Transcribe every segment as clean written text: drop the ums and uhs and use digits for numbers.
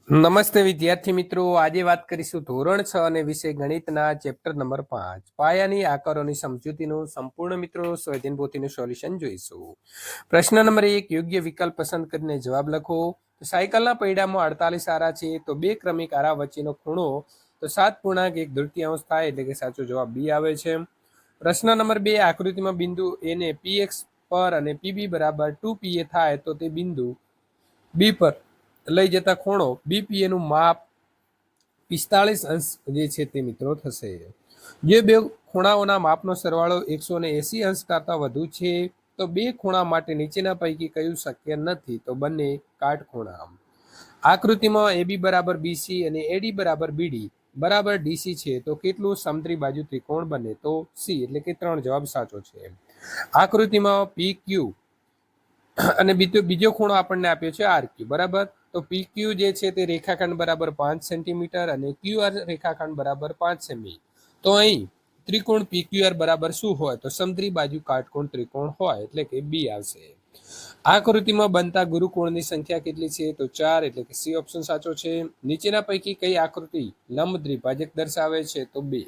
નમસ્તે વિદ્યાર્થી મિત્રો, આજે વાત કરીશું ધોરણ 6 અને વિષય ગણિતના ચેપ્ટર નંબર 5 પાયાની આકારોની સમજૂતીનું સંપૂર્ણ મિત્રો સ્વાધ્યાય પોથીનું સોલ્યુશન જોઈશું. પ્રશ્ન નંબર 1, યોગ્ય વિકલ્પ પસંદ કરીને જવાબ લખો. સાયકલના પૈડામાં 48 આરા છે તો બે ક્રમિક આરા વચ્ચેનો ખૂણો તો 7.1 થાય, એટલે કે સાચો જવાબ બી આવે છે. પ્રશ્ન નંબર 2, આકૃતિમાં બિંદુ એ ને px પર અને pb બરાબર 2pa થાય તો તે બિંદુ બી પર લઈ જતા ખૂણો બીપીએ નું માપ 45 અંશ જે છે તે મિત્રો થશે. જે બે ખૂણાઓના માપનો સરવાળો 180 અંશ કરતા વધુ છે તો બે ખૂણા માટે નીચેના પૈકી કયું શક્ય નથી? તો બંને કાટખૂણા. આકૃતિમાં એબી બરાબર બીસી અને એડી બરાબર બીડી બરાબર ડીસી છે તો કેટલું સમદ્રી બાજુ ત્રિકોણ બને? તો સી, એટલે કે 3 જવાબ સાચો છે. આકૃતિમાં પી ક્યુ અને બીજો ખૂણો આપણને આપ્યો છે આર ક્યુ બરાબર, તો પી ક્યુ જે છે તે રેખાખંડ બરાબર 5 સેન્ટીમીટર અને ક્યુઆર રેખાખંડ બરાબર 5 સેમી. તો અહીં ત્રિકોણ પીક્યુઆર બરાબર શું હોય? તો સમદ્રી બાજુ કાટકોણ ત્રિકોણ હોય, એટલે કે બી આવશે. આકૃતિમાં બનતા ગુરુકોણની સંખ્યા કેટલી છે? તો 4, એટલે કે સી ઓપ્શન સાચો છે. નીચેના પૈકી કઈ આકૃતિ લંબ દ્વિભાજક દર્શાવે છે? તો 2.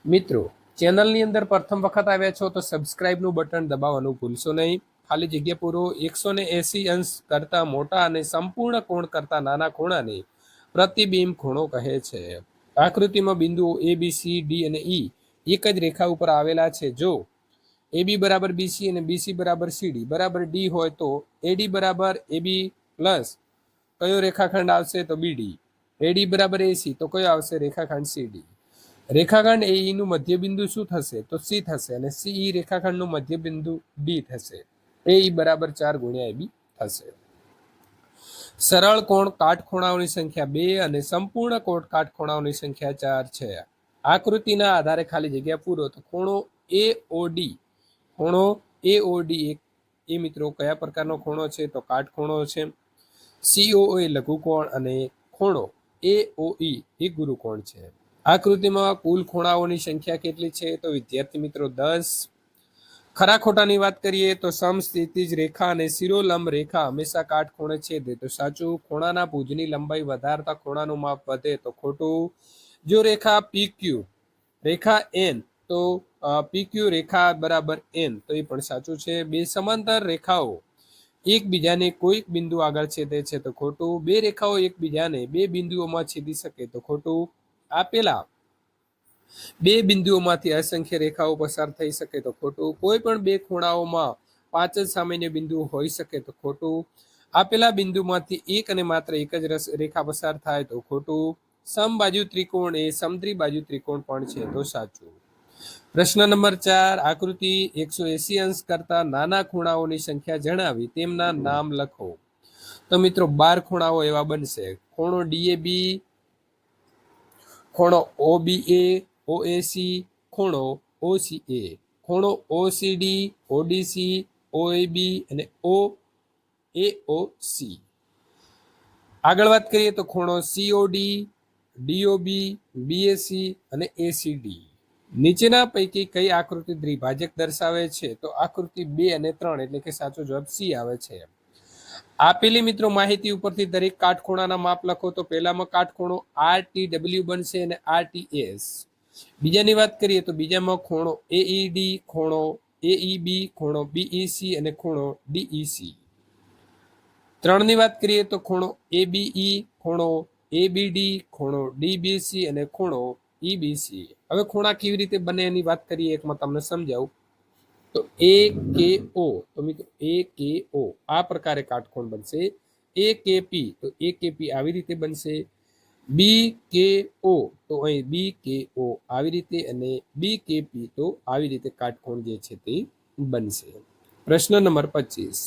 મિત્રો, ચેનલની અંદર પ્રથમ વખત આવ્યા છો તો સબસ્ક્રાઇબનું બટન દબાવવાનું ભૂલશો નહીં. ખાલી જગ્યા પૂરો 180 અંશ કરતા મોટા અને સંપૂર્ણ કોણ કરતા નાના ખૂણાને પ્રતિબિંબ ખૂણો કહે છે. આકૃતિમાં બિંદુઓ એ બી સી ડી અને ઈ એક જ રેખા ઉપર આવેલા છે. જો એબી બરાબર બીસી અને બીસી બરાબર સીડી બરાબર ડી હોય તો એડી બરાબર એબી પ્લસ કયો રેખાખંડ આવશે? તો બીડી. એડી બરાબર એસી તો કયો આવશે? રેખાખંડ સીડી. રેખાખંડ એ નું મધ્યબિંદુ શું થશે? તો સી થશે અને સી રેખાખંડનું મધ્યબિંદુ ડી થશે. એ બરાબર 4 ગુણ્યા એબી થશે. સરળ કોણ કાટખૂણાઓની સંખ્યા 2 અને સંપૂર્ણ કોણ કાટખૂણાઓની સંખ્યા 4 છે. આકૃતિના આધારે ખાલી જગ્યા પૂરો. તો ખૂણો એઓડી એ મિત્રો કયા પ્રકારનો ખૂણો છે? તો કાટખૂણો છે. સીઓ એ લઘુકોણ અને ખૂણો એઓઈ એ ગુરુકોણ છે. આકૃતિમાં કુલ ખૂણાઓની સંખ્યા કેટલી છે? તો વિદ્યાર્થી મિત્રો 10. ખરા ખોટાની વાત કરીએ તો સમસ્થિતિજ રેખા અને શિરોલંબ રેખા હંમેશા કાટખૂણે છેદે તો સાચું. ખૂણાના ભુજની લંબાઈ વધારતા ખૂણાનું માપ વધે તો ખોટું. જો રેખા પીક્યુ રેખા એન તો પીક્યુ રેખા બરાબર એન તો એ પણ સાચું છે. બે સમાંતર રેખાઓ એકબીજાને કોઈક બિંદુ આગળ છેદે છે તો ખોટું. બે રેખાઓ એકબીજાને બે બિંદુઓમાં છેદી શકે તો ખોટું. આપેલા બે બિંદુઓમાંથી અસંખ્ય રેખાઓ પસાર થઈ શકે તો ખોટું. કોઈ પણ બે ખૂણાઓમાં 5 જ સામાન્ય બિંદુઓ હોઈ શકે તો ખોટું. આપેલા બિંદુમાંથી એક અને માત્ર એક જ રેખા પસાર થાય તો ખોટું. સમબાજુ ત્રિકોણ એ સમદ્રી બાજુ ત્રિકોણ પણ છે તો સાચું. પ્રશ્ન નંબર 4, આકૃતિ 180 અંશ કરતા નાના ખૂણાઓની સંખ્યા જણાવી તેમના નામ લખો. તો મિત્રો 12 ખૂણાઓ એવા બનશે. ખૂણો ડીએબી, ખૂણો ઓબીએ, ઓએસી, ખૂણો ઓસીએ, ખૂણો ઓસીડી, ઓડીસી, ઓએબી અને ઓએઓસી. આગળ વાત કરીએ તો ખૂણો સીઓડી, ડીઓબી, બીએસી અને એસીડી. નીચેના પૈકી કઈ આકૃતિ દ્વિભાજક દર્શાવે છે? તો આકૃતિ 2 અને 3, એટલે કે સાચો જવાબ સી આવે છે. આપેલી મિત્રો માહિતી ઉપરથી દરેક કાટખૂણાના માપ લખો. તો પહેલામાં કાટખૂણો આરટીડબલ્યુ બનશે અને આરટીએસ. બીજાની વાત કરીએ તો બીજામાં ખૂણો એઈડી, ખૂણો એઈબી, ખૂણો બીઈસી અને ખૂણો ડીઈસી. 3ની વાત કરીએ તો ખૂણો એબીઈ, ખૂણો એબીડી, ખૂણો ડીબીસી અને ખૂણો ઈબીસી. હવે ખૂણા કેવી રીતે બને એની વાત કરીએ, એકમાં તમને સમજાવું. તો એ કે ઓ, તો મિત્રો એ કે ઓ આ પ્રકારે કાટકોણ બનશે. એ કે પી તો એ કે પી આવી રીતે બનશે. બી કે ઓ તો અહીં બી કે ઓ આવી રીતે અને બી કે પી તો આવી રીતે કાટકોણ જે છે તે બનશે. પ્રશ્ન નંબર 25,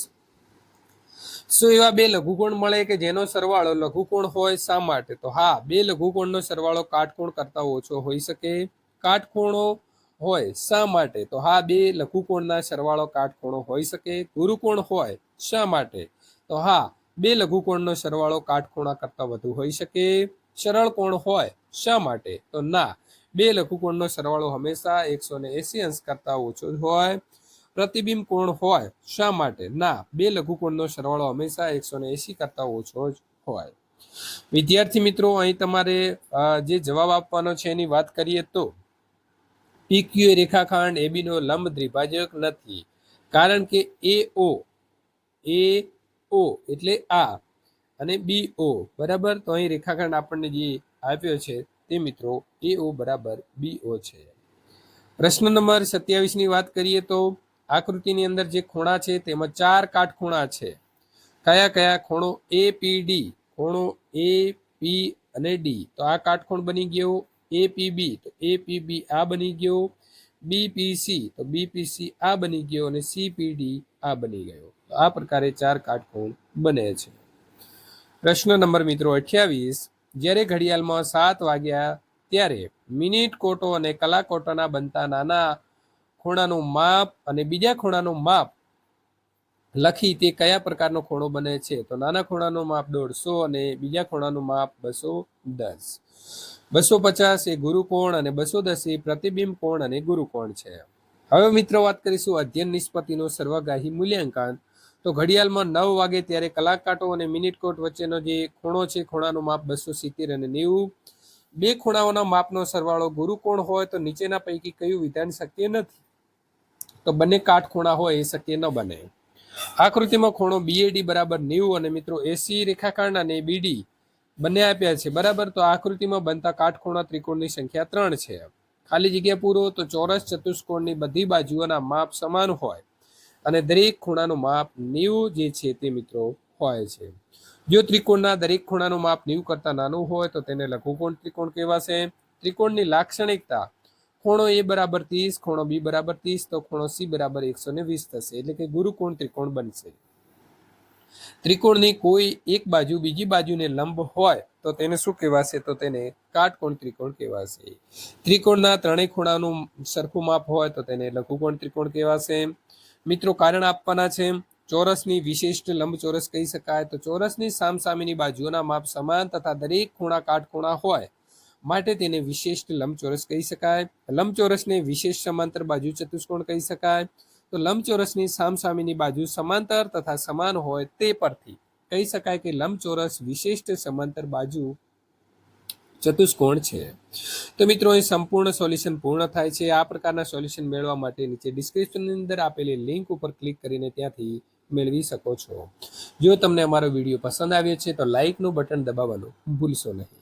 શું એવા બે લઘુકોણ મળે કે જેનો સરવાળો લઘુકોણ હોય? શા માટે? તો હા, બે લઘુકોણનો સરવાળો કાટકોણ કરતા ઓછો હોઈ શકે. કાટખૂણો હોય શા માટે? તો હા, બે લઘુકોણના સરવાળો કાટખૂણો હોઈ શકે. ગુરુકોણ હોય શા માટે? તો હા, બે લઘુકોણનો સરવાળો કાટખૂણા કરતા વધુ હોઈ શકે. સરળ કોણ હોય શા માટે? તો ના, બે લઘુકોણનો સરવાળો હંમેશા 180 અંશ કરતા ઓછો જ હોય. પ્રતિબિંબ કોણ હોય શા માટે? ના, બે લઘુકોણનો સરવાળો હંમેશા 180 કરતા ઓછો જ હોય. વિદ્યાર્થી મિત્રો અહીં તમારે જે જવાબ આપવાનો છે એની વાત કરીએ તો PQ એ રેખાખંડ AB નો લંબ દ્વિભાજક નથી, કારણ કે AO એટલે આ અને BO બરાબર. તો અહીં રેખાખંડ આપણને જે આપ્યો છે તે મિત્રો AO બરાબર BO છે. પ્રશ્ન નંબર 27 ની વાત કરીએ તો આકૃતિની અંદર જે ખૂણા છે તેમાં 4 કાટખૂણા છે. કયા કયા? ખૂણો APD, ખૂણો AP અને D. તો આ કાટખૂણ બની ગયો. APB તો APB આ બની ગયો. BPC તો BPC આ બની ગયો અને CPD આ બની ગયો. તો આ પ્રકારે 4 કાટખૂણ બને છે. પ્રશ્ન નંબર મિત્રો 28, જ્યારે ઘડિયાળમાં 7 વાગ્યા ત્યારે મિનિટ કોટો અને કલાક કોટોના બનતા નાના ખૂણાનું માપ અને બીજા ખૂણાનું માપ લખી તે કયા પ્રકારનો ખૂણો બને છે? તો નાના ખૂણાનું માપ 150 અને બીજા ખૂણાનું માપ 210. 250 એ ગુરુકોણ અને 210 એ પ્રતિબિંબ કોણ અને ગુરુકોણ છે. હવે મિત્રો વાત કરીશું અધ્યયન નિષ્પત્તિનું સર્વગ્રાહી મૂલ્યાંકન. તો ઘડિયાળમાં 9 વાગે ત્યારે કલાક કાંટો અને મિનિટ કોટ વચ્ચેનો જે ખૂણો છે ખૂણાનું માપ 270 અને 90. બે ખૂણાઓના માપનો સરવાળો ગુરુકોણ હોય તો નીચેના પૈકી કયું વિધાન શક્ય નથી? તો બંને કાટખૂણા હોય એ શક્ય ન બને. આકૃતિમાં ખૂણો BAD બરાબર 90 અને મિત્રો AC રેખાખંડ અને BD બંને આપ્યા છે બરાબર. તો આકૃતિમાં બનતા કાટખૂણા ત્રિકોણની સંખ્યા 3 છે. ખાલી જગ્યા પૂરો. તો ચોરસ ચતુષ્કોણની બધી બાજુઓના માપ સમાન હોય અને દરેક ખૂણાનું માપ 90 જે છે તે મિત્રો હોય છે. જો ત્રિકોણના દરેક ખૂણાનું માપ 90 કરતા નાનું હોય તો તેને લઘુકોણ ત્રિકોણ કહેવાશે. ત્રિકોણની લાક્ષણિકતા ખૂણો A બરાબર 30, ખૂણો B બરાબર 30, તો ખૂણો C બરાબર 120 થશે, એટલે કે ગુરુકોણ ત્રિકોણ બનશે. ત્રિકોણની કોઈ એક બાજુ બીજી બાજુને લંબ હોય તો તેને શું કહેવાશે? તો તેને કાટકોણ ત્રિકોણ કહેવાશે. ત્રિકોણના ત્રણેય ખૂણાનું સરખું માપ હોય તો તેને લઘુકોણ ત્રિકોણ કહેવાશે. મિત્રો કારણ આપવાના છે. ચોરસની વિશિષ્ટ લંબચોરસ કહી શકાય. તો ચોરસની સામસામેની બાજુઓના માપ સમાન તથા દરેક ખૂણા કાટખૂણા હોય માટે તેને વિશિષ્ટ લંબચોરસ કહી શકાય. લંબચોરસને વિશેષ સમાંતર બાજુ ચતુષ્કોણ કહી શકાય. તો લંબચોરસની સામસામેની બાજુ સમાંતર તથા સમાન હોય તે પરથી કહી શકાય કે લંબચોરસ વિશિષ્ટ સમાંતર બાજુ ચતુષ્કોણ છે. તો મિત્રો અહીં સંપૂર્ણ સોલ્યુશન પૂર્ણ થાય છે. આ પ્રકારના સોલ્યુશન મેળવવા માટે નીચે ડિસ્ક્રિપ્શનની અંદર આપેલી લિંક ઉપર ક્લિક કરીને ત્યાંથી મેળવી શકો છો. જો તમને અમારો વિડીયો પસંદ આવ્યો છે તો લાઇકનું બટન દબાવવાનું ભૂલશો નહીં.